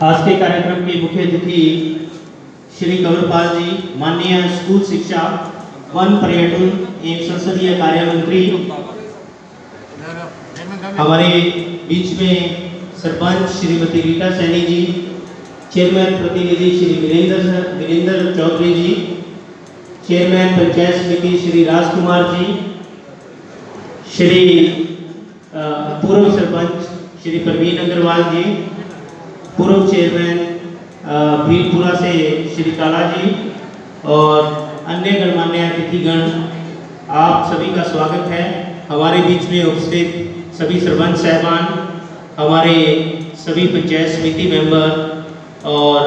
आज के कार्यक्रम के मुख्य अतिथि श्री कंवरपाल जी, माननीय स्कूल शिक्षा, वन पर्यटन एवं संसदीय कार्य मंत्री। हमारे बीच में सरपंच श्रीमती रीटा सैनी जी, चेयरमैन प्रतिनिधि श्री वीरेंद्र चौधरी जी, चेयरमैन पंचायत समिति श्री राजकुमार जी, श्री पूर्व सरपंच श्री प्रवीण अग्रवाल जी, पूर्व चेयरमैन भीलपुरा से श्री काला जी और अन्य गणमान्य अतिथिगण, आप सभी का स्वागत है। हमारे बीच में उपस्थित सभी सरपंच साहबान, हमारे सभी पंचायत समिति मेंबर और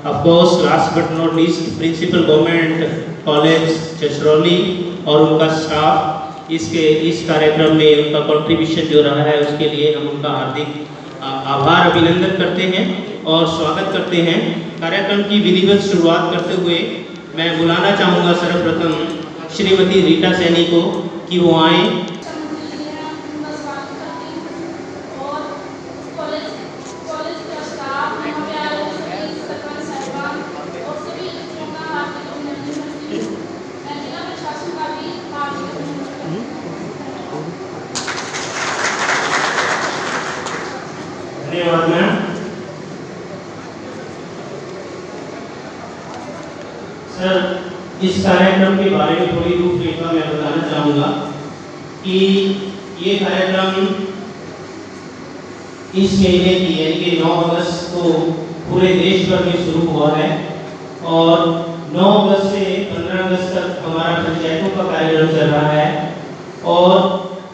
of course last but not least principal government college Chachrauli और उनका स्टाफ, इस कार्यक्रम में उनका कंट्रीब्यूशन जो रहा है उसके लिए हम उनका हार्दिक आभार अभिनंदन करते हैं और स्वागत करते हैं। कार्यक्रम की विधिवत शुरुआत करते हुए मैं बुलाना चाहूँगा सर्वप्रथम श्रीमती रीटा सैनी को कि वो आए। धन्यवाद मैम। सर, इस कार्यक्रम के बारे में थोड़ी रूपरेखा मैं बताना चाहूँगा कि ये कार्यक्रम इस महीने की यानी कि 9 अगस्त को पूरे देश भर में शुरू हुआ है और 9 अगस्त से 15 अगस्त तक हमारा पंचायतों का कार्यक्रम चल रहा है और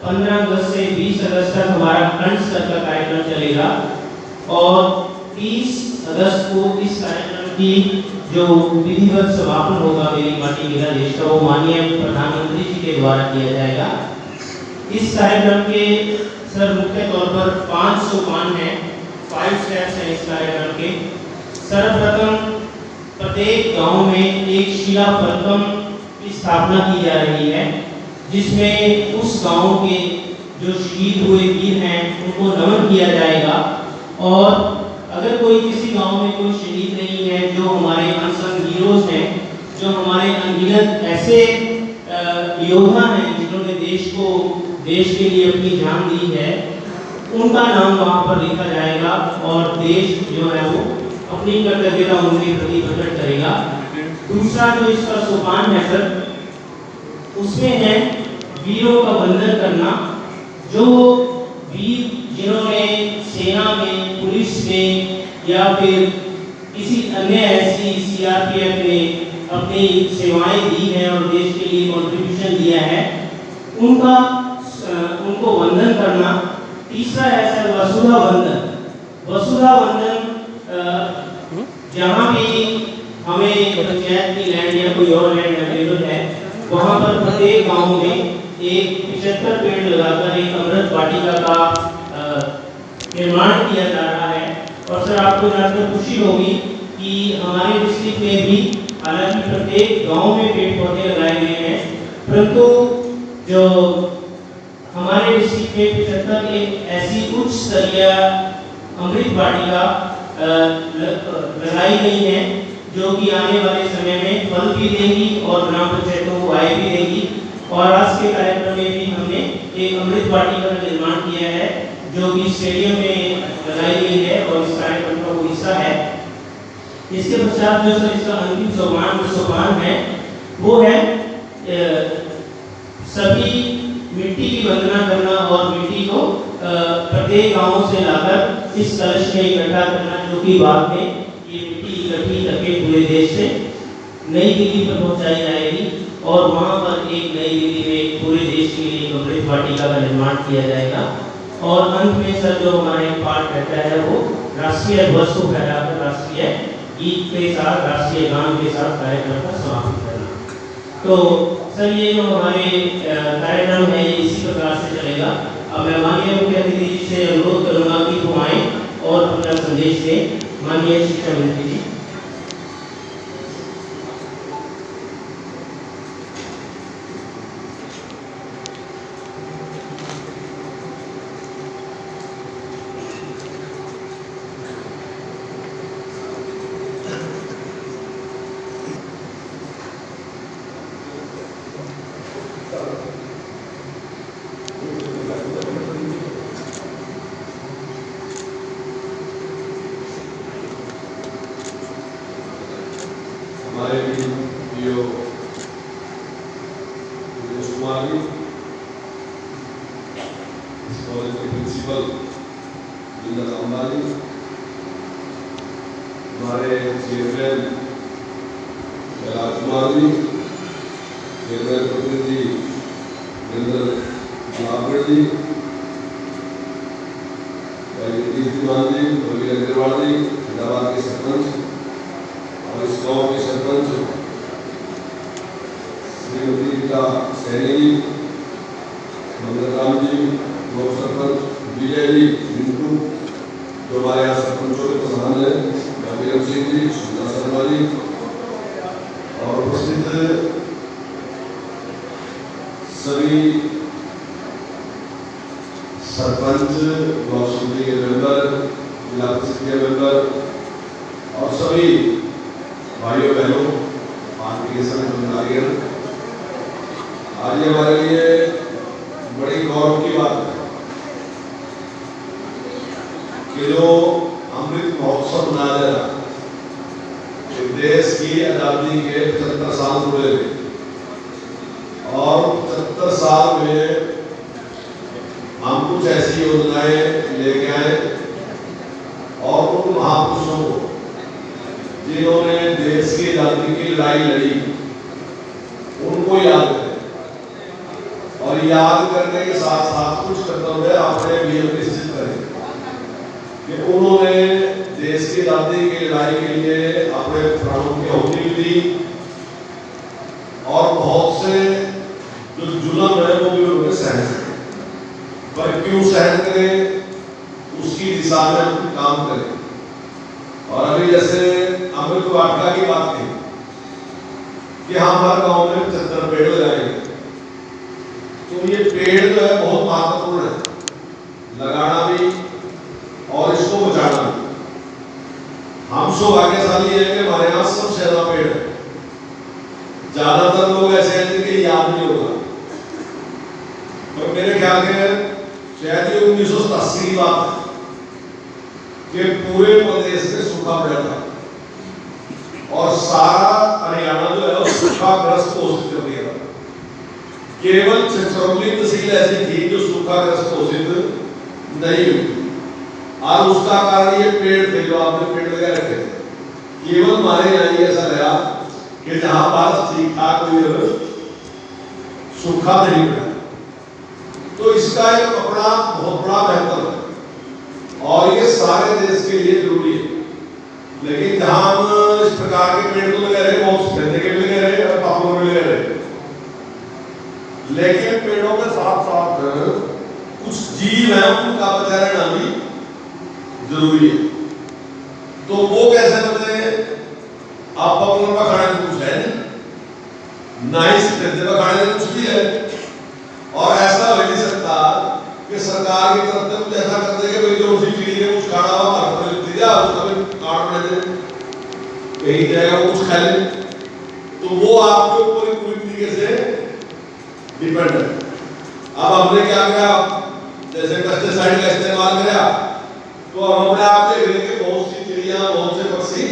15 अगस्त से 20 अगस्त तक हमारा खंड स्तर का कार्यक्रम चलेगा और 30 अगस्त को इस कार्यक्रम की जो विधिवत समापन होगा मेरी माटी मेरा देश का, वो माननीय प्रधानमंत्री जी के द्वारा किया जाएगा। इस कार्यक्रम के सर मुख्य तौर पर 5 सोपान हैं, 5 स्टेप्स हैं इस कार्यक्रम के। सर्वप्रथम प्रत्येक गांव में एक शिला फलकम की स्थापना की जा रही है जिसमें उस गांव के जो शहीद हुए वीर हैं उनको नमन किया जाएगा और अगर कोई किसी गांव में कोई शहीद नहीं है, जो हमारे अनसंग हीरोज हैं, जो हमारे अनगिनत ऐसे योद्धा हैं जिन्होंने देश के लिए अपनी जान दी है, उनका नाम वहां पर लिखा जाएगा और देश जो है वो अपनी कर्तव्यता उनके प्रति प्रकट करेगा। दूसरा जो इसका सोपान है सर, उसमें है वीरों का वंदन करना। जो वीर जिन्होंने सेना में, पुलिस में या फिर किसी अन्य ऐसी सीआरपीएफ में अपनी सेवाएं दी हैं और देश के लिए कंट्रीब्यूशन दिया है, उनको वंदन करना। तीसरा है सर वसुधा वंदन। वसुधा वंदन जहाँ भी हमें पंचायत की लैंड या कोई और लैंड अवेलेबल है वहाँ पर प्रत्येक गांव में एक 75 पेड़ लगाकर एक अमृत वाटिका का निर्माण किया जा रहा है। और सर आपको जानकर खुशी होगी कि हमारे डिस्ट्रिक्ट में भी हालांकि प्रत्येक गांव में पेड़ पौधे लगाए गए हैं, परंतु जो हमारे डिस्ट्रिक्ट में 75 एक ऐसी उच्च स्तरीय अमृत वाटिका लगाई गई है जो कि आने वाले समय में फल भी देगी और ग्राम पंचायतों को आय भी देगी। और आज के कार्यक्रम में भी हमने एक अमृत वाटिका का निर्माण किया है जो कि स्टेडियम में लगाई गई है और इस कार्यक्रम का वो हिस्सा है। इसके पश्चात जो सर इसका अंतिम सोपान है वो है सभी मिट्टी की वंदना करना और मिट्टी को प्रत्येक गांव से लाकर इस कलश में इकट्ठा करना, जो कि बाद में ये मिट्टी इकट्ठी करके पूरे देश से नई दिल्ली पर पहुंचाई जाएगी और वहां पर एक नई दिल्ली में पूरे देश के लिए अमृत वाटिका का निर्माण किया जाएगा। और अंत में सर जो हमारे पाठ रहता है वो राष्ट्रीय ध्वज को फहराकर राष्ट्रीय गीत के साथ, राष्ट्रीय गान के साथ कार्यक्रम का समापन करना। तो सर ये जो हमारे कार्यक्रम है ये इसी प्रकार से चलेगा। अब मैं माननीय मुख्य अतिथि जी से अनुरोध करूंगा कि वो आए और अपना संदेश दें। माननीय शिक्षा मंत्री जी। हमारे पीओ कुमार जी, इस कॉलेज के प्रिंसिपल जिंदा अम्बानी, हमारे चेयरमैन कैलाश कुमार जी, चेयरमैन प्रतिनिधि वीरेंद्र लाभगढ़ जी, मान जी, रवि अग्रवाल जी, हैदराबाद के सरपंच और इस गांव के सरपंच श्रीमती गीता सैनी जी, मंगलराम जी, ब्लॉक सरपंच विजय जी, मिंटू जो हमारे यहाँ सरपंचों के प्रधान है, रविरम सिंह जी, सुनीता शर्मा जी और उपस्थित सभी सरपंच, ब्लॉक समिति के मेंबर, जिला परिषद के मेंबर और सभी भाइयों बहनों, पार्टी के सभी पदाधिकारी, आज हमारे लिए बड़ी गौरव की बात है कि जो अमृत महोत्सव मनाया जा रहा है, देश की आजादी के 75 साल पूरे हुए और 75 साल में हम कुछ ऐसी योजनाएं लेके आए और उन महापुरुषों को जिन्होंने देश की आजादी की लड़ाई लड़ी उनको याद करें और याद करने के साथ साथ कुछ कर्तव्य अपने लिए निश्चित करें कि उन्होंने देश की आजादी की लड़ाई के लिए अपने प्राणों की आहुति दी और बहुत से जो जुल्म है वो भी उन्होंने सहन किया, पर क्यों सहन करें उसकी दिशा में हम काम करें। और अभी जैसे अमृत वाटिका की बात की कि हम हर गांव में 75 पेड़ लगाएंगे, तो ये पेड़ जो है बहुत महत्वपूर्ण है, लगाना भी और इसको बचाना भी। हम सौभाग्यशाली है कि हमारे यहाँ सबसे ज्यादा पेड़ है, ज्यादातर लोग ऐसे हैं जिनके याद नहीं होगा, तो मेरे ख्याल में शायद ये 1987 की बात है कि पूरे प्रदेश में सूखा पड़ा था और सारा हरियाणा जो है सूखाग्रस्त घोषित कर दिया था। केवल छिछरौली तहसील ऐसी थी जो सूखाग्रस्त घोषित नहीं हुई और उसका कारण ये पेड़ थे जो आपने पेड़ लगा रखे थे। केवल हमारे यहाँ ऐसा रहा कि जहां बारिश ठीक ठाक हुई सूखा नहीं पड़ा, तो इसका एक अपना बहुत बड़ा महत्व है और ये सारे देश के लिए जरूरी है। लेकिन जहां हम इस प्रकार के पेड़ तो लगा रहे, बहुत गंदे के भी लगा रहे और पापों में लगा रहे, लेकिन पेड़ों के साथ साथ कुछ जीव है उनका बचा रहना भी जरूरी है। तो वो कैसे बचे? आप पपलों का खाने में कुछ है नहीं, ना ही गंदे का खाने में कुछ भी है, और ऐसा हो नहीं सकता कि सरकार की तरफ से कुछ ऐसा कर दे कि भाई जो उसी चिड़ी ने कुछ खाना हो मार कर दे दिया, उसका भी काट में दे कहीं जाएगा वो कुछ खा ले, तो वो आपके ऊपर पूरी तरीके से डिपेंड है। अब हमने क्या किया, जैसे पेस्टिसाइड का इस्तेमाल किया तो हम अपने आप देख रहे कि बहुत सी चिड़िया, बहुत से पक्षी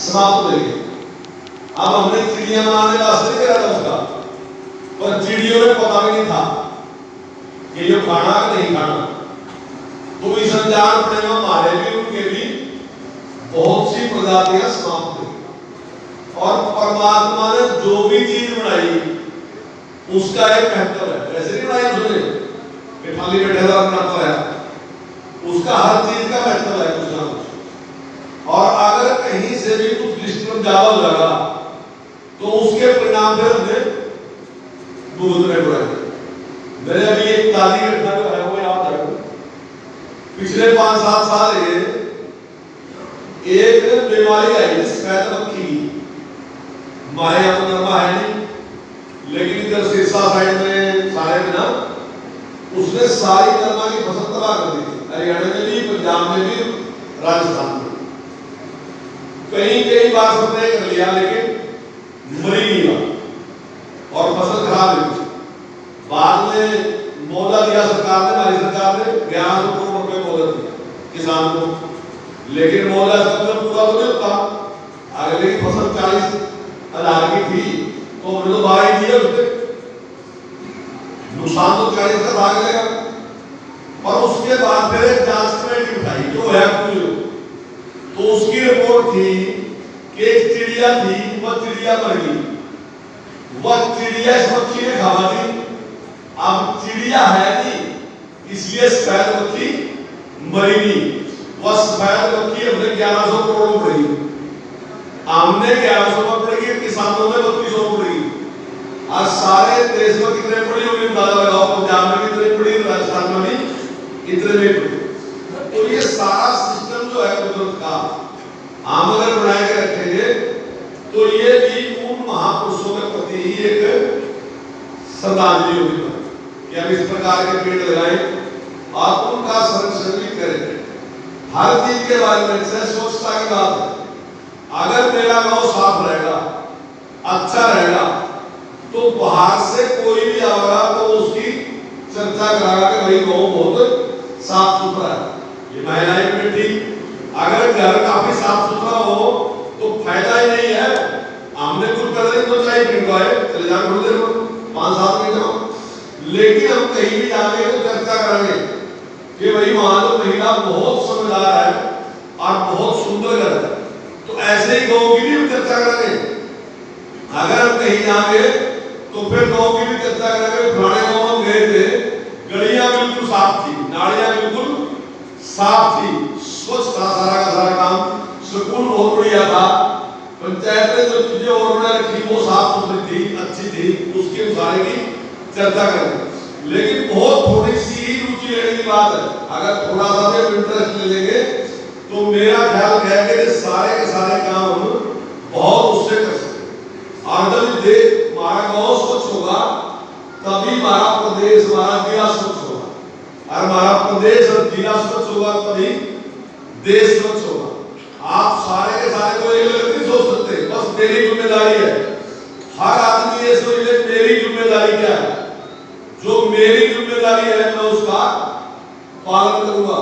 समाप्त हो गए। अब हमने चिड़िया मारने वास्ते नहीं करा था उसका, पर चिड़ियों ने पता भी नहीं था कि ये खाना नहीं खाना, तो इस अनजान पड़े में हमारे भी उनके भी बहुत सी प्रजातियां समाप्त हुई। और परमात्मा ने जो भी चीज बनाई उसका एक महत्व है, वैसे नहीं बनाई उसने कि खाली बैठेदार बनाता है, उसका हर चीज का महत्व है कुछ ना कुछ। और अगर कहीं से भी कुछ डिस्टर्ब ज्यादा लगा तो उसके परिणाम फिर हमें भुगतने पड़ेंगे। मेरे अभी एक ताजी घटना जो है वो याद है, पिछले 5-7 साल एक बीमारी आई सफेद मक्खी की। हमारे यहाँ तो नरमा है नहीं, लेकिन इधर सिरसा साइड में सारे में ना उसने सारी नरमा की फसल तबाह कर दी थी, हरियाणा में भी, पंजाब में भी, राजस्थान में। कई बार सबने कर लिया लेकिन मरी नहीं हुआ। और फसल खराब हुई। बाद में मौला दिया सरकार ने, हमारी सरकार ने 1100 करोड़ रुपए मौला दिया किसान को, लेकिन मौला का मतलब पूरा तो नहीं होता। अगले की फसल 40,000 की थी तो हमने तो 12 ही दिया, उसके नुकसान तो 40 का भाग लेगा। और उसके बाद फिर एक जांच कमेटी उठाई जो है तो उसकी रिपोर्ट थी कि एक चिड़िया थी, वह चिड़िया मर गई, वह चिड़िया इस मक्खी ने खावा दी। अब चिड़िया है नहीं इसलिए सफेद मक्खी मरी नहीं, वह सफेद मक्खी हमने 1100 करोड़ में पड़ी, हमने 1100 में पड़ेगी, किसानों में 3200 में पड़ेगी। और सारे देश में कितने पड़ी होगी अंदाजा लगाओ, पंजाब में कितने पड़ी, राजस्थान में भी इतने में पड़ी। तो ये सारा सिस्टम जो है कुदरत का हम अगर बना के रखेंगे तो ये भी उन महापुरुषों के प्रति ही एक श्रद्धांजलि होगी कि हम इस प्रकार के पेड़ लगाएं और उनका संरक्षण भी करें। हर चीज के बारे में स्वच्छता की बात है। अगर मेरा गांव साफ रहेगा, अच्छा रहेगा, तो बाहर से कोई भी आएगा तो उसकी चर्चा कराएगा कि भाई गांव बहुत साफ सुथरा है। ये महिलाएं भी बैठी, अगर घर काफी साफ सुथरा हो तो फायदा ही नहीं है। हमने कुछ कर तो चाहे पिंडवाए चले जाए थोड़ी देर में 5-7 मिनट में, लेकिन हम कहीं भी जाएंगे तो चर्चा करेंगे कि भाई वहां तो महिला बहुत समझदार है और बहुत सुंदर घर है, तो ऐसे ही गाँव की भी चर्चा करेंगे। अगर हम कहीं जाएंगे तो फिर गाँव की भी चर्चा करेंगे। पुराने गाँव में गए थे, गलियां बिल्कुल साफ थी, नालियां बिल्कुल साफ थी, स्वच्छ था सारा का सारा काम, स्कूल बहुत बढ़िया था, पंचायत ने जो चीजें और बना रखी वो साफ सुथरी थी, अच्छी थी, उसके अनुसार की चर्चा करें। लेकिन बहुत थोड़ी सी ही रुचि लेने की बात है। अगर थोड़ा सा भी इंटरेस्ट ले लेंगे तो मेरा ख्याल है कि सारे के सारे काम हम बहुत उससे कर सकते। और जब हमारा गाँव स्वच्छ होगा तभी हमारा प्रदेश, हमारा जिला स्वच्छ होगा, और हमारा प्रदेश और जिला स्वच्छ होगा तभी देश स्वच्छ होगा। आप सारे के सारे को एक अलग नहीं सोच सकते, बस मेरी जिम्मेदारी है। हर आदमी ये सोच ले मेरी जिम्मेदारी क्या है, जो मेरी जिम्मेदारी है मैं उसका पालन करूंगा।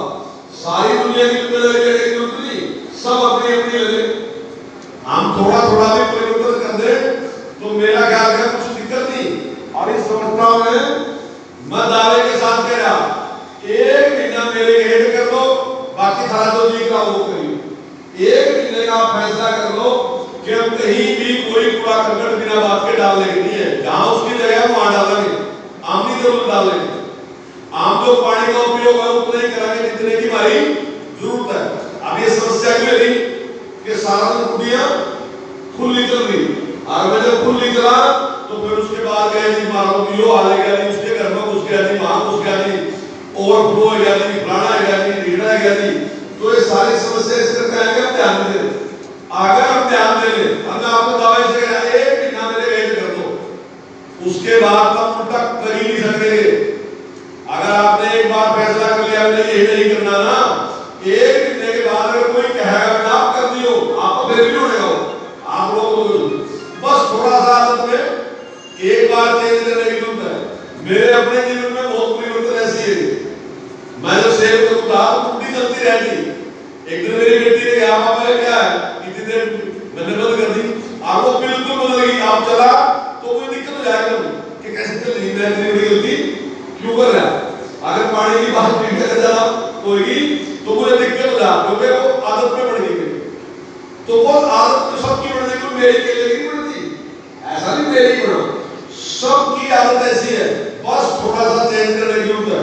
सारी दुनिया की जिम्मेदारी लेने की जरूरत नहीं, सब अपनी अपनी ले। हम थोड़ा थोड़ा भी परिवर्तन कर दे तो मेरा ख्याल है कुछ दिक्कत नहीं। और इस संस्था में मैं दावे के साथ कह रहा, एक महीना मेरे हेड कर दो, बाकी सारा जो जी का वो करिए। एक महीने का फैसला कर लो कि हम कहीं भी कोई कूड़ा करकट बिना बात के डालने के नहीं है, जहां उसकी जगह वहां डालेंगे, आम नहीं जरूर डालेंगे। आम जो पानी का उपयोग है उतना ही करेंगे जितने की हमारी जरूरत है। अब ये समस्या क्यों रही कि सारा दिन कुड़ियां खुली चल रही, और जब खुली चला तो फिर उसके बाद गए जी मारो यो हाले गया नहीं, उसके घर में घुस गया नहीं, वहां घुस गया नहीं, ओवरफ्लो हो गया नहीं, फलाना है गया नहीं, ढीला है गया नहीं। तो ये सारी समस्या इस करके आएंगे, हम ध्यान दें। अगर हम ध्यान दे ले, हमने आपको दवाई से कहा एक महीना मेरे वेट कर दो, उसके बाद हम उल्टा कर ही नहीं सकते। अगर आपने एक बार फैसला कर लिया ये नहीं करना ना, एक महीने के बाद अगर कोई कहेगा कि आप कर दियो, आपको फिर भी उड़ेगा, आप लोग बस थोड़ा सा आदत में एक बार चेंज करने की जरूरत है। मेरे अपने जीवन में बहुत परिवर्तन ऐसी है, मैं जब सेव करता तो कुंडी चलती रहती। एक दिन मेरी बेटी ने कहा पापा ये क्या है, इतनी देर मैंने बंद कर दी, आप वो बिल्कुल बदल गई। आप चला तो कोई दिक्कत हो जाएगा कि कैसे चल रही है, इतनी बड़ी गलती क्यों कर रहा है। अगर पानी की बात पी कर चला होगी तो मुझे दिक्कत हो जाए, क्योंकि वो आदत में पड़ गई। तो वो आदत तो सबकी बढ़ने को मेरी के लिए नहीं पड़ती, ऐसा नहीं मेरी पड़ो, सबकी आदत ऐसी है, बस थोड़ा सा चेंज करने की जरूरत है।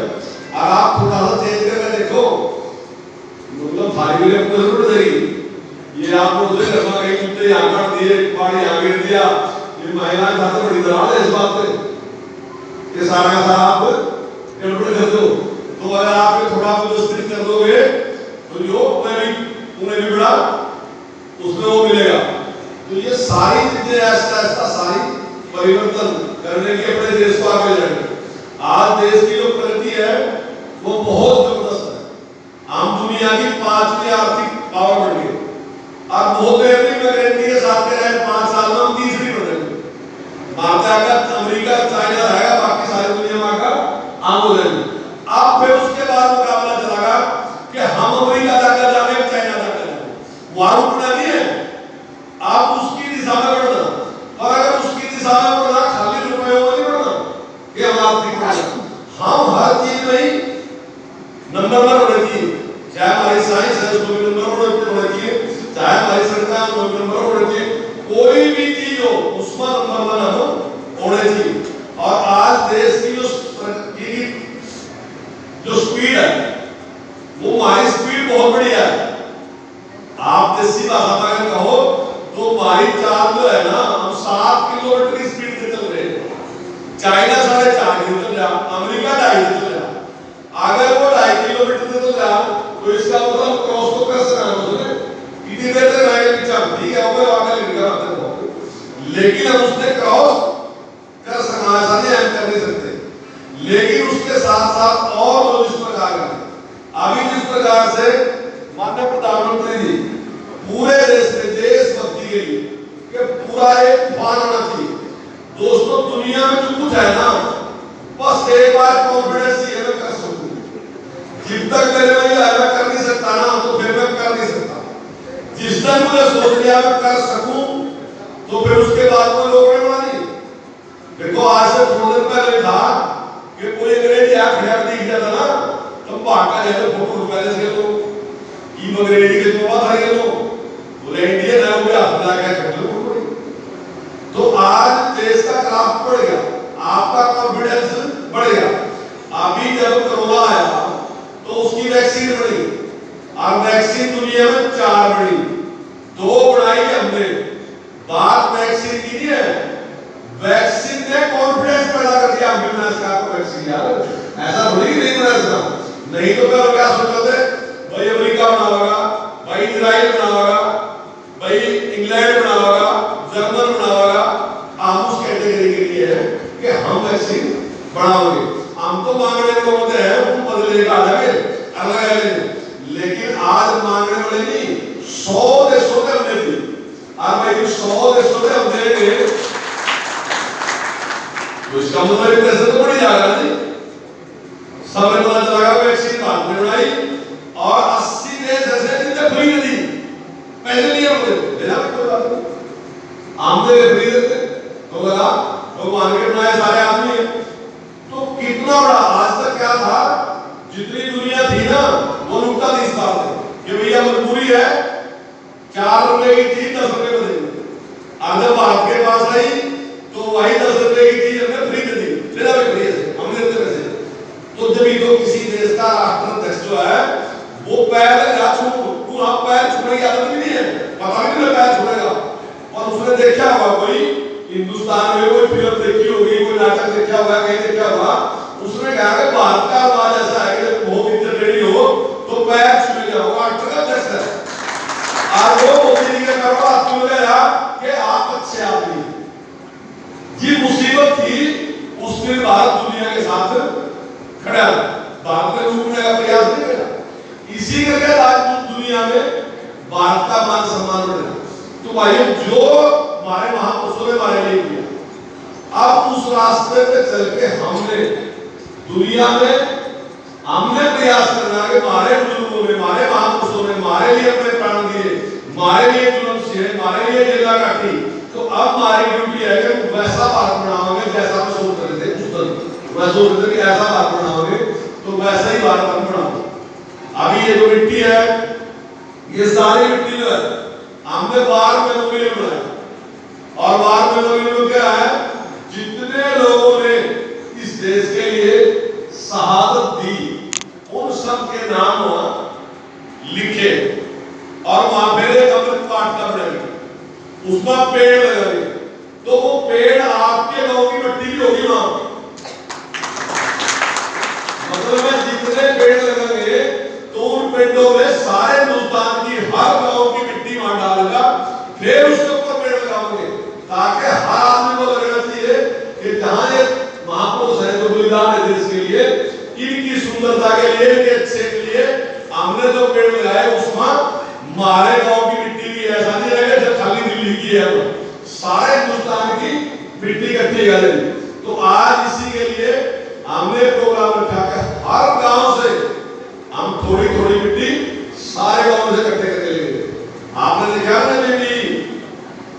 और आप थोड़ा सा चेंज करके देखो, मतलब भारी मिले जरूर देगी। ये आप मुझे करना कहीं कुत्ते यहाँ काट दिए, पानी यहाँ गिर दिया, ये महिलाएं साथ बड़ी दरार है इस बात पे, ये सारा का सारा आप गड़बड़ कर दो। तो अगर आप थोड़ा व्यवस्थित कर दोगे तो जो उन्हें भी बड़ा उसमें वो मिलेगा। तो ये सारी चीजें ऐसा ऐसा सारी परिवर्तन करने की अपने देश को आगे जाएंगे। आज देश की जो प्रगति है वो बहुत जबरदस्त है। हम दुनिया की 5वीं आर्थिक पावर बन गई, और बहुत गारंटी के साथ कह रहे हैं 5 साल में हम 3री बनेंगे। भारत चाइना रहेगा, बाकी सारी दुनिया में का आम हो जाएगी। अब फिर उसके बाद मुकाबला चलेगा कि हम अमेरिका तक जाने चाइना तक जाने, वहां रुकना नहीं है, आप उसकी दिशा में बढ़ना। और अगर उसकी दिशा में बढ़ना खाली रुपयों में नहीं बढ़ना कि हम आर्थिक बढ़ना, हम हर चीज में ही नंबर वन होना चाहिए। चाहे हमारी साइंस है उसमें नंबर वन होना चाहिए, चाहे हमारी सरकार में नंबर वन होना चाहिए, कोई भी चीज हो उसमें नंबर वन हम होना चाहिए। और आज देश की जो स्पीड है वो हमारी स्पीड बहुत बढ़िया है। आप देसी भाषा में अगर कहो तो हमारी चाल जो है ना, हम 7 किलोमीटर की स्पीड से चल रहे हैं। चाइना 4.5 की चल रहा, अमेरिका 2.5 की चल रहा। अगर वो 2.5 किलोमीटर से चल रहा तो इसका मतलब क्रॉस तो कर सकता है उसने, कितनी देर तक रहेगा पीछे, ठीक है वो आगे निकल आते हैं, लेकिन हम उसने क्रॉस कर सकना, ऐसा नहीं हम कर नहीं सकते। लेकिन उसके साथ साथ और लोग इस प्रकार है, अभी जिस प्रकार से माननीय प्रधानमंत्री जी पूरे देश में देशभक्ति के लिए कि पूरा एक तूफान होना चाहिए। दोस्तों दुनिया में जो कुछ है ना, बस एक बार कॉन्फिडेंस ये मैं कर सकूं, जब तक मेरे में ये मैं कर नहीं सकता ना तो फिर मैं कर नहीं सकता। जिस दिन मुझे सोच लिया मैं कर सकूं तो फिर उसके बाद कोई रोकने वाला नहीं। देखो आज से थोड़े दिन पहले था कि कोई अंग्रेज यहाँ खड़ा दिख जाता ना तो भागा जाए फोटो पहले से तो की अंग्रेजी के तो बात है ये बोले इंडियन है वो हाथ लगा के कर लो। तो आज देश का क्राफ्ट बढ़ गया, आपका कॉन्फिडेंस बढ़ गया। अभी जब कोरोना आया तो उसकी वैक्सीन बनी और वैक्सीन दुनिया में 4 बनी, 2 बनाई हमने। बात वैक्सीन की नहीं है, वैक्सीन ने कॉन्फिडेंस पैदा कर दिया। एम्बुलेंस का वैक्सीन यार ऐसा थोड़ी नहीं बना सकता, नहीं तो मैं क्या सोच रहे थे भाई अमेरिका बनाएगा, भाई इजराइल बनाएगा, भाई इंग्लैंड बनाएगा, जर्मन बनाएगा। हम उस कैटेगरी के लिए है कि हम वैक्सीन बनाओगे। हम तो मांगने को होते हैं वो बदले का जाके अलग अलग, लेकिन आज मांगने वाले नहीं 100 देशों में हमने दी। और भाई 100 देशों में हम देंगे तो इसका मतलब पैसे तो बढ़ी जाएगा नहीं। सब ने पता चला वैक्सीन भारत में बनाई और 80 देश ऐसे जिनने फ्री दी, पैसे लिए होते देना कोई बात नहीं, आमदे फ्री देते तो लगा तो मार्केट बनाए सारे आदमी है। तो कितना बड़ा आज तक क्या था, जितनी दुनिया थी ना वो नुकता नहीं था कि भैया मजबूरी है 4 रुपए की चीज 10 रुपए में देंगे। अगर भारत के पास आई तो वही 10 रुपए की चीज हमने फ्री दे दी, लेना भी फ्री है हमने देते पैसे। तो जब ये तो किसी देश का राष्ट्राध्यक्ष जो है वो पैर लगा छू आप पैर छूने की आदत भी नहीं है, पता भी नहीं पैर छूनेगा। और उसने देखा होगा कोई हिंदुस्तान में कोई फिल्म देखी होगी, कोई नाटक देखा होगा, कहीं देखा होगा, उसने कहा कि भारत का समाज ऐसा है कि जब बहुत इज्जत लेनी हो तो पैर छूने जाओगा। राष्ट्राध्यक्ष है और वो मोदी जी के पैरों हाथ छू गया कि आप अच्छे आदमी। जी मुसीबत थी उस दिन भारत दुनिया के साथ खड़ा, भारत में रुकने का प्रयास नहीं किया। इसी करके आज दुनिया में भारत का मान सम्मान बढ़ा। तो भाई जो हमारे महापुरुषों ने हमारे लिए किया, अब उस रास्ते पे चल के हमने दुनिया में हमने प्रयास करना कि हमारे बुजुर्गों ने, हमारे महापुरुषों ने हमारे लिए अपने प्राण दिए, हमारे लिए जुल्म से, हमारे लिए जेला काटी। तो अब हमारी ड्यूटी है कि वैसा भारत बनाओगे जैसा हम सोच रहे थे उस दिन। मैं सोच रहे थे कि ऐसा भारत बनाओगे तो वैसा ही भारत हम बनाओगे। अभी ये जो मिट्टी है ये सारी मिट्टी जो है हमने बार में बनाया और बार में क्या है, जितने लोगों ने इस देश के लिए शहादत दी उन सब के नाम लिखे और वहां पर एक अमृत पाठ का बनाएंगे, उसमें पेड़ लगाएंगे। तो वो पेड़ आपके गांव की मिट्टी की होगी वहां, मतलब जितने पेड़ लगेंगे तो उन पेड़ों में सारे हिंदुस्तान की हर गांव की मिट्टी वहां डालेगा, फिर उसके ऊपर पेड़ लगाओगे ताकि हर आदमी को लगना चाहिए कि जहां ये महापुरुष है जो बलिदान है देश के लिए, इनकी सुंदरता के लिए, इनके अच्छे के लिए हमने जो पेड़ लगाए उसमें हमारे गांव की मिट्टी भी ऐसा नहीं रहेगा जब खाली दिल्ली की है, सारे हिंदुस्तान की मिट्टी इकट्ठी करेंगे। तो आज इसी के लिए हमने प्रोग्राम रखा है, हर गांव से हम थोड़ी थोड़ी मिट्टी सारे गांव से इकट्ठे करके लेंगे। आपने देखा ना बेटी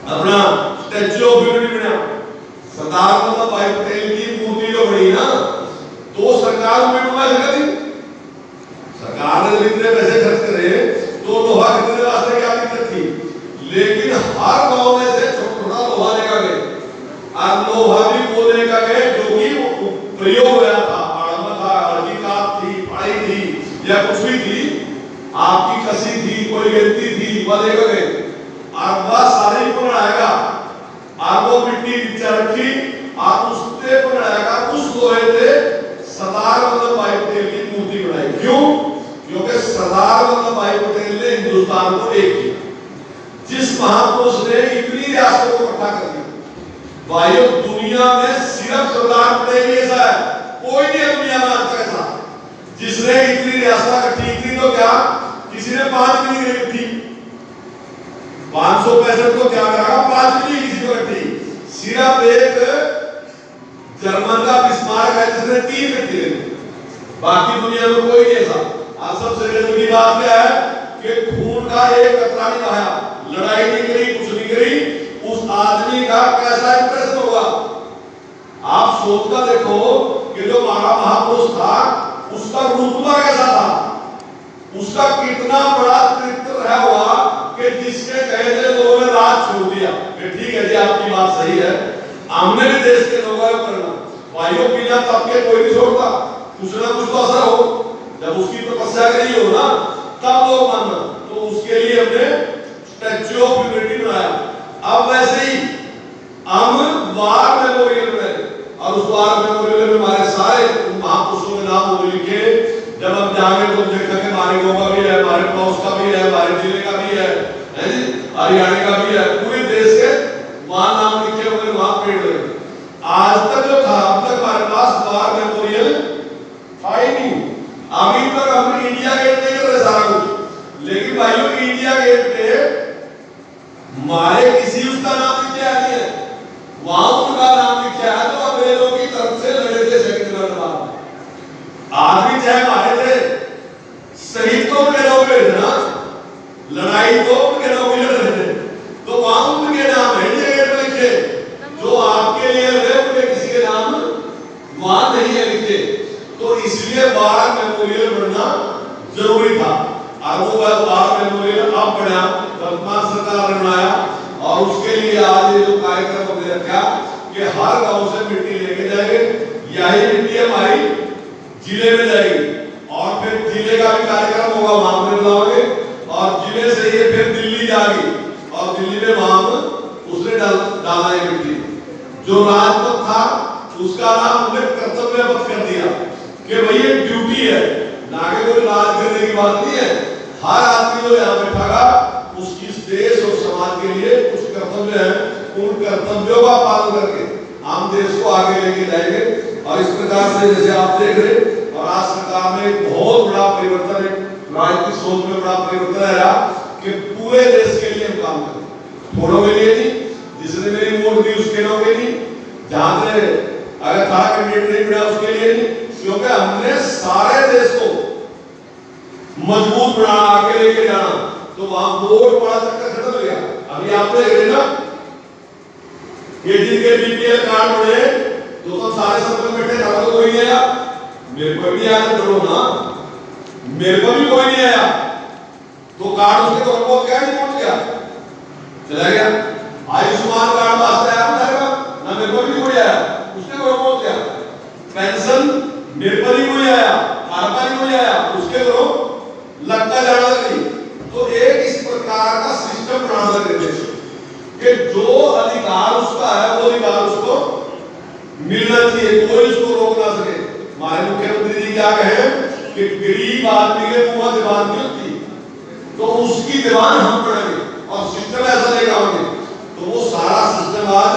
अपना स्टैच्यू ऑफ यूनिटी बना, सरदार वल्लभ भाई पटेल की मूर्ति जो बनी ना, तो सरकार में दी, सरकार ने इतने पैसे खर्च करे तो लोहा खरीदने वास्ते क्या दिक्कत थी, लेकिन हर गांव में से छोटा लोहा लेकर गए, और लोहा भी वो लेकर गए जो कि प्रयोग हुआ था, आड़मा था, अर्जिकात थी, फाड़ी थी या कुछ भी थी, आपकी कसी थी, कोई गिनती थी, वह लेकर गए और वह सारी को बनाएगा और वो मिट्टी नीचे रखी और उससे बनाएगा, उस लोहे से सरदार वल्लभ भाई पटेल की मूर्ति बनाई। क्यों? क्योंकि सरदार वल्लभ भाई पटेल ने हिंदुस्तान को एक किया। जिस महापुरुष ने इतनी रियासतों को इकट्ठा कर दिया, भाइयों दुनिया में सिर्फ सरदार पटेल ही ऐसा है, कोई नहीं है दुनिया में आज तक ऐसा जिसने इतनी रियासत इकट्ठी की। तो क्या किसी ने 5 भी नहीं इकट्ठी, 565 को क्या करा, 5 भी किसी को इकट्ठी, सिर्फ एक जर्मन का बिस्मार्क है जिसने 3 इकट्ठी, बाकी दुनिया में कोई नहीं ऐसा। आज सबसे बड़ी बात क्या है कि खून का एक कतरा नहीं बहाया, लड़ाई नहीं करी, कुछ नहीं करी, उस आदमी का कैसा इंप्रेशन होगा। आप सोच कर देखो कि जो हमारा महापुरुष था उसका रुतबा कैसा था, उसका कितना बड़ा चरित्र रहा हुआ कि जिसके कहे थे लोगों ने राज छोड़ दिया कि ठीक है जी आपकी बात सही है, हमने भी देश के लोगों को करना, भाइयों बिना तब के कोई नहीं छोड़ता, कुछ ना कुछ तो असर हो, जब उसकी तपस्या करी हो ना तब लोग मानना। तो उसके लिए हमने स्टैच्यू ऑफ यूनिटी बनाया। अब वैसे ही हम वार मेमोरियल में, और उस वार मेमोरियल में हमारे सारे महापुरुषों के नाम वो लिखे, जब हम जाएंगे तो देखेंगे हमारे गांव का भी है, हमारे पड़ोस का भी है, हमारे जिले का भी है हरियाणा का भी है, पूरे देश के वहां नाम लिखे हुए, वहां पेड़ लगे। आज तक जो था, अब तक हमारे पास वार मेमोरियल था ही नहीं। अभी तक हम इंडिया गेट नहीं कर रहे सारा कुछ, लेकिन भाइयों इंडिया गेट पे हमारे किसी उसका नाम लिखा नहीं है, वहां उनका नाम लिखा है तो अंग्रेजों की तरफ से लड़े थे सेकंड वर्ल्ड वार। आज भी चाहे मारे थे, शहीद तो उनके लोग हुए थे ना, लड़ाई तो उनके लोग लड़ रहे थे, तो वहां उनके नाम है इंडिया गेट पे लिखे, जो आपके लिए है उनके किसी के नाम वहां नहीं है लिखे। तो इसलिए वार मेमोरियल बनना जरूरी था, और वो वार मेमोरियल अब बना, वर्तमान सरकार ने बनाया, और उसके लिए आज ये जो कार्यक्रम हमने रखा कि हर गांव से मिट्टी लेके जाएंगे, यही मिट्टी हमारी जिले में जाएगी, और फिर जिले का भी कार्यक्रम होगा, वहां पे बुलाओगे, और जिले से ये फिर दिल्ली जाएगी, और दिल्ली में वहां उसने डाला है मिट्टी। जो राजपथ था उसका नाम हमने कर्तव्य पथ कर दिया कि भाई ये ड्यूटी है, ना कि कोई राज करने की बात नहीं है। हर आदमी जो यहाँ बैठा था उसकी देश और समाज के लिए कुछ कर्तव्य है, उन कर्तव्यों का पालन करके हम देश को आगे लेके जाएंगे। और इस प्रकार से जैसे आप देख रहे, और आज सरकार में एक बहुत बड़ा परिवर्तन है, राजनीतिक सोच में बड़ा परिवर्तन आया कि पूरे देश के लिए हम काम करें, थोड़ों के लिए नहीं, जिसने मेरी वोट दी उसके लोगों के लिए, जहां से अगर था कैंडिडेट नहीं मिला उसके लिए नहीं, क्योंकि हमने सारे देश को मजबूत बना आगे लेके जाना। तो वहां वोट बड़ा चक्कर खत्म हो गया। अभी आप देख रहे ना कि जिनके बीपीएल कार्ड बने तो सारे सब में बैठे था, तो कोई नहीं आया, मेरे को भी आया, तो डरो ना, मेरे को भी कोई नहीं आया, तो कार्ड उसके तो पहुंच गया, नहीं पहुंच गया, चला गया। आयुष्मान कार्ड वास्ते आया ना, मेरे को भी कोई आया, उसके को पहुंच गया। पेंशन मेरे पर ही कोई आया, हमारे पर ही कोई आया, उसके को लगता जाना नहीं। तो एक इस प्रकार का सिस्टम बना देते कि जो अधिकार उसका है वो अधिकार उसको मिलना चाहिए, कोई उसको रोक ना सके। हमारे मुख्यमंत्री जी क्या कहे कि गरीब आदमी के मुंह दीवान नहीं होती, तो उसकी दीवान हम पढ़ेंगे और सिस्टम ऐसा लेकर आएंगे। तो वो सारा सिस्टम आज,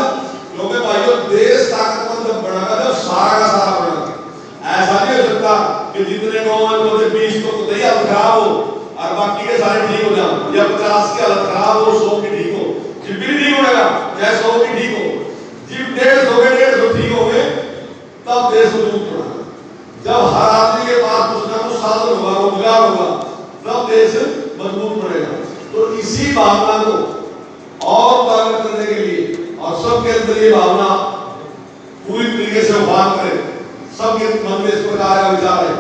क्योंकि भाइयों देश ताकतवर जब बढ़ेगा जब सारा का सारा बढ़ेगा। ऐसा नहीं हो सकता कि जितने गाँव में 20 तो नहीं हालत खराब हो और बाकी के सारे ठीक हो जाए, या 50 की हालत खराब हो 100 की ठीक हो, जिब भी ठीक होगा, चाहे 100 की ठीक हो, जिब 150 के 150 ठीक हो गए देश मजबूत बनाना। जब हर आदमी के पास कुछ ना कुछ साधन होगा, रोजगार होगा, तब देश मजबूत बनेगा। तो इसी भावना को और उजागर करने के लिए और सबके अंदर ये भावना पूरी तरीके से उभार करें, सबके मन में इस प्रकार का विचार है,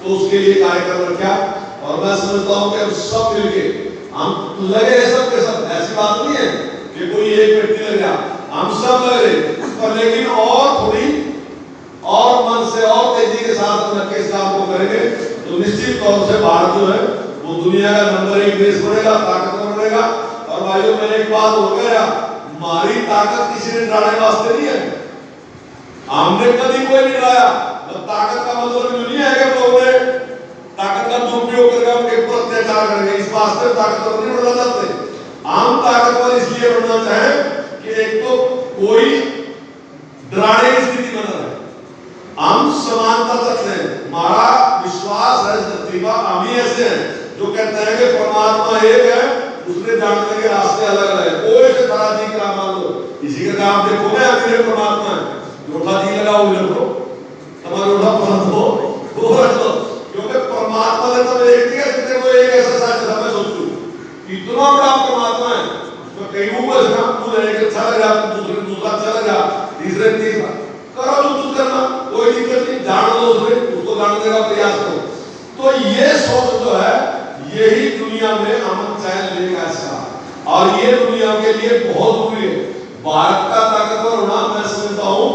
तो उसके लिए कार्यक्रम रखा। और मैं समझता हूँ कि हम सब मिलके हम लगे सब के सब, ऐसी बात नहीं है कि कोई एक व्यक्ति लग गया, हम सब लगे, पर लेकिन और थोड़ी और मन से और तेजी के साथ हम इस काम को करेंगे तो निश्चित तौर से भारत जो है वो दुनिया का नंबर 1 देश बनेगा, ताकतवर बनेगा। और भाइयों, मैंने एक बात हो गया, हमारी ताकत किसी ने डराने वास्ते नहीं है, हमने कभी कोई नहीं डराया। ताकत का मतलब नहीं है कि लोगों ने ताकत का दुरुपयोग करके उनके ऊपर अत्याचार करेंगे, इस वास्ते ताकतवर नहीं बनना चाहते। हम ताकतवर इसलिए बनना चाहें कि एक तो कोई डराने की स्थिति बना रहे, हम समानता रखते हैं, हमारा विश्वास है धरती पर, हम ही ऐसे हैं जो कहते हैं कि परमात्मा एक है, उसने जानने के रास्ते अलग अलग है। कोई से तरह जी का मान लो, इसी का काम देखोगे अमीर परमात्मा है, जोड़ा जी लगाओ लो, तुम्हारा जोड़ा पसंद हो वो रख दो, क्योंकि परमात्मा ने तो एक दिया, जितने को एक ऐसा सच है, मैं सोचूं इतना बड़ा परमात्मा है, तो कई ऊपर से काम तू एक अच्छा लगा, दूसरा अच्छा लगा, तीसरा करो जो तू करना, कोई दिक्कत नहीं, जान लो उसको जानने का प्रयास करो। तो ये सोच जो है यही दुनिया में अमन चैन लेगा इसका, और ये दुनिया के लिए बहुत जरूरी है। भारत का ताकतवर होना मैं समझता हूँ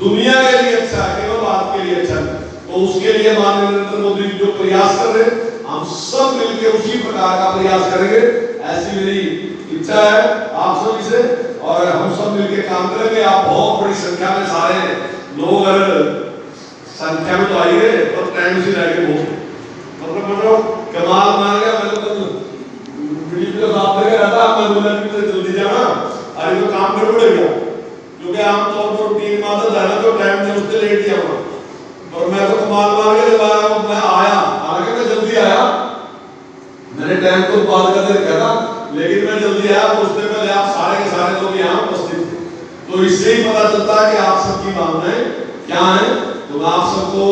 दुनिया के लिए अच्छा है, केवल भारत के लिए अच्छा है। तो उसके लिए माननीय नरेंद्र मोदी जो प्रयास कर रहे हैं, हम सब मिलकर उसी प्रकार का प्रयास करेंगे, ऐसी मेरी इच्छा है आप सभी से, और हम सब मिलकर काम करेंगे। आप बहुत बड़ी संख्या में सारे लोग अगर संख्या में तो आइए, पर टाइम से रहेंगे बहुत, मतलब कमाल मान गया। मैं तो वीडियो के साथ लगे रहता, मैं बोला कि जल्दी जाना, अरे तो काम गड़बड़ गया, क्योंकि आमतौर पर टीम आदत है ना, तो टाइम से उससे लेट ही आऊंगा, और मैं तो कमाल मान गया। जब मैं आया, हालांकि मैं जल्दी आया, मैंने टाइम को बात करके रखा था, लेकिन मैं जल्दी आया, उससे पहले आप सारे के सारे लोग यहाँ उपस्थित थे। तो इससे ही पता चलता है कि आप सबकी भावनाएं क्या हैं। तो मैं आप सबको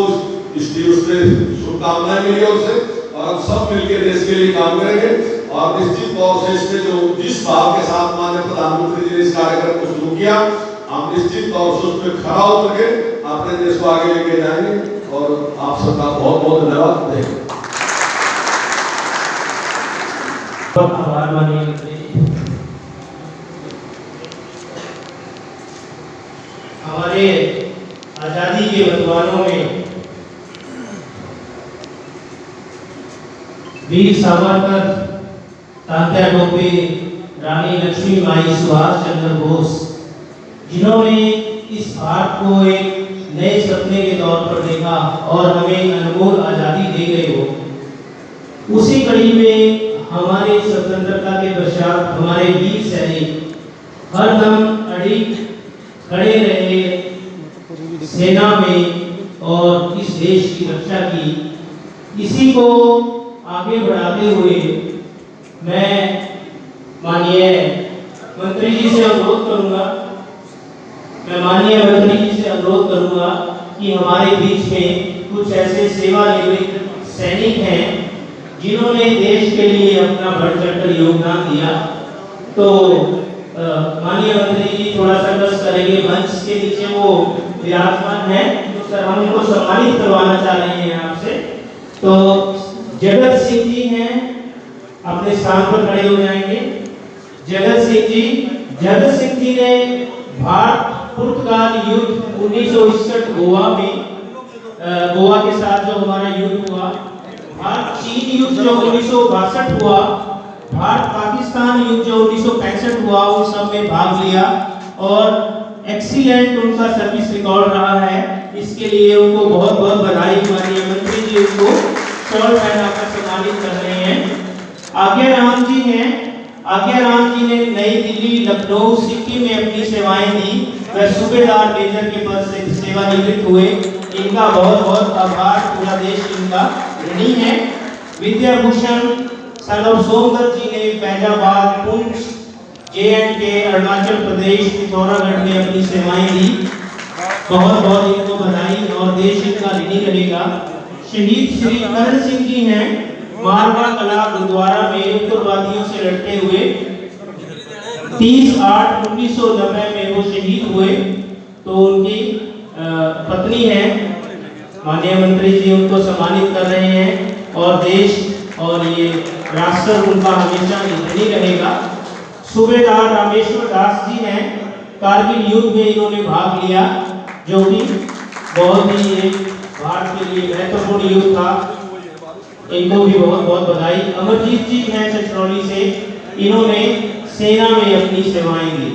इस दिवस पे शुभकामनाएं मिली उससे, और हम सब मिलकर देश के लिए काम करेंगे। और निश्चित तौर से इसमें जो जिस भाव के साथ माननीय प्रधानमंत्री जी ने इस कार्यक्रम को शुरू किया, हम निश्चित तौर से उसमें खड़ा उतर के अपने देश को आगे लेके जाएंगे। और आप सबका बहुत बहुत धन्यवाद देंगे। आभार मानिए हमारे आजादी के बलिदानों में वीर सावरकर, तात्या टोपे, रानी लक्ष्मीबाई, सुभाष चंद्र बोस, जिन्होंने इस भारत को एक नए सपने के तौर पर देखा और हमें अनमोल आजादी दे गए हो, उसी कड़ी में हमारे स्वतंत्रता के पश्चात हमारे वीर सैनिक हरदम अडिग खड़े रहे सेना में और इस देश की रक्षा की। इसी को आगे बढ़ाते हुए मैं माननीय मंत्री जी से अनुरोध करूंगा, कि हमारे बीच में कुछ ऐसे सेवानिवृत्त सैनिक हैं जिन्होंने देश के लिए अपना बढ़ चढ़कर योगदान दिया। तो माननीय मंत्री जी थोड़ा सा कष्ट करेंगे, मंच के नीचे वो विराजमान है, तो सर हम उनको सम्मानित करवाना चाह रहे हैं आपसे। तो जगत सिंह जी हैं, अपने स्थान पर खड़े हो जाएंगे। जगत सिंह जी ने भारत पुर्तगाल युद्ध 1961 गोवा में गोवा के साथ जो हमारा युद्ध हुआ, भारत चीन युद्ध जो 1962 हुआ, भारत पाकिस्तान युद्ध जो 1965 हुआ, उन सब में भाग लिया और एक्सीलेंट उनका सर्विस रिकॉर्ड रहा है। इसके लिए उनको बहुत बहुत बधाई। माननीय मंत्री जी उनको शॉल पहनाकर सम्मानित कर रहे हैं। आज्ञा राम जी हैं, आज्ञा राम जी ने नई दिल्ली, लखनऊ, सिक्किम में अपनी सेवाएं दी, वह सूबेदार मेजर के पद से सेवानिवृत्त हुए। इनका बहुत बहुत आभार, पूरा देश इनका ऋणी है। विद्याभूषण सर सोमदत्त जी ने फैजाबाद, पुंछ, J&K, अरुणाचल प्रदेश, पिथौरागढ़ में अपनी सेवाएं दी। बहुत बहुत इनको बधाई और देश इनका ऋणी रहेगा। शहीद श्री करण सिंह जी हैं, मारवा कला गुरुद्वारा में उग्रवादियों से लड़ते हुए 30/8/1990 में वो शहीद हुए। तो उनकी पत्नी है, माननीय मंत्री जी उनको सम्मानित कर रहे हैं और देश और ये राष्ट्र उनका हमेशा ऋणी रहेगा। सूबेदार रामेश्वर दास जी हैं, कारगिल युद्ध में इन्होंने भाग लिया, जो कि बहुत ही एक भारत के लिए महत्वपूर्ण युद्ध था। इनको भी बहुत बहुत बधाई। अमरजीत जी हैं छछरौली से, इन्होंने सेना में अपनी सेवाएं दी।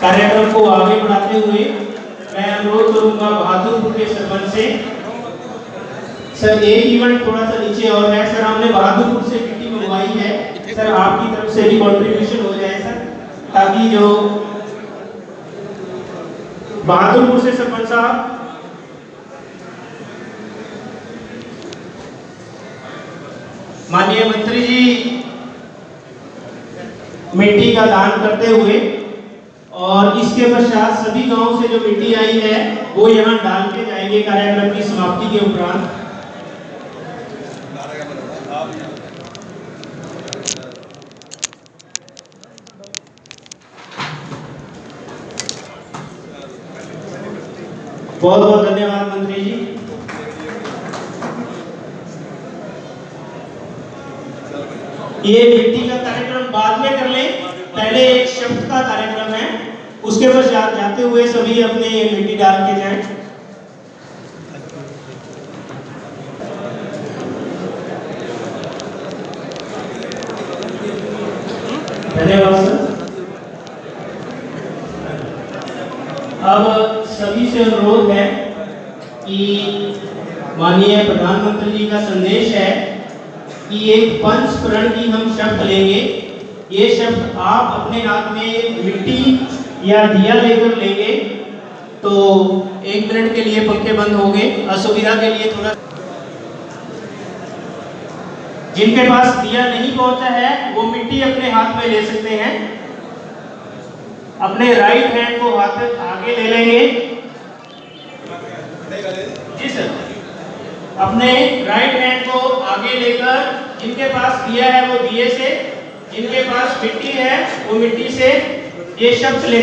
कार्यक्रम को आगे बढ़ाते हुए मैं अनुरोध करूंगा बहादुरपुर के सरपंच से। सर एक इवेंट थोड़ा सा नीचे और है सर, हमने बहादुरपुर से किटी मंगवाई है सर, आपकी तरफ से भी कंट्रीब्यूशन हो जाए सर, ताकि जो बहादुरपुर से सरपंच साहब माननीय मंत्री जी मिट्टी का दान करते हुए और इसके पश्चात सभी गांव से जो मिट्टी आई है वो यहाँ डाल के जाएंगे कार्यक्रम की समाप्ति के उपरांत। बहुत बहुत धन्यवाद मंत्री जी। ये मिट्टी का कार्यक्रम बाद में कर लें, पहले एक शब्द का कार्यक्रम है, उसके पश्चात जाते हुए सभी अपने मिट्टी डाल के जाएं। धन्यवाद सर। अब सभी से अनुरोध है कि माननीय प्रधानमंत्री जी का संदेश है कि एक पंचप्रण की हम शब्द लेंगे। ये शब्द आप अपने हाथ में मिट्टी या दिया लेकर लेंगे तो 1 मिनट के लिए पंखे बंद होंगे, असुविधा के लिए थोड़ा। जिनके पास दिया नहीं पहुंचा है वो मिट्टी अपने हाथ में ले सकते हैं। अपने राइट हैंड को हाथ आगे ले लेंगे जी सर, अपने राइट हैंड को आगे लेकर जिनके पास दिया है वो दिए से, जिनके पास मिट्टी है वो मिट्टी से ये शब्द ले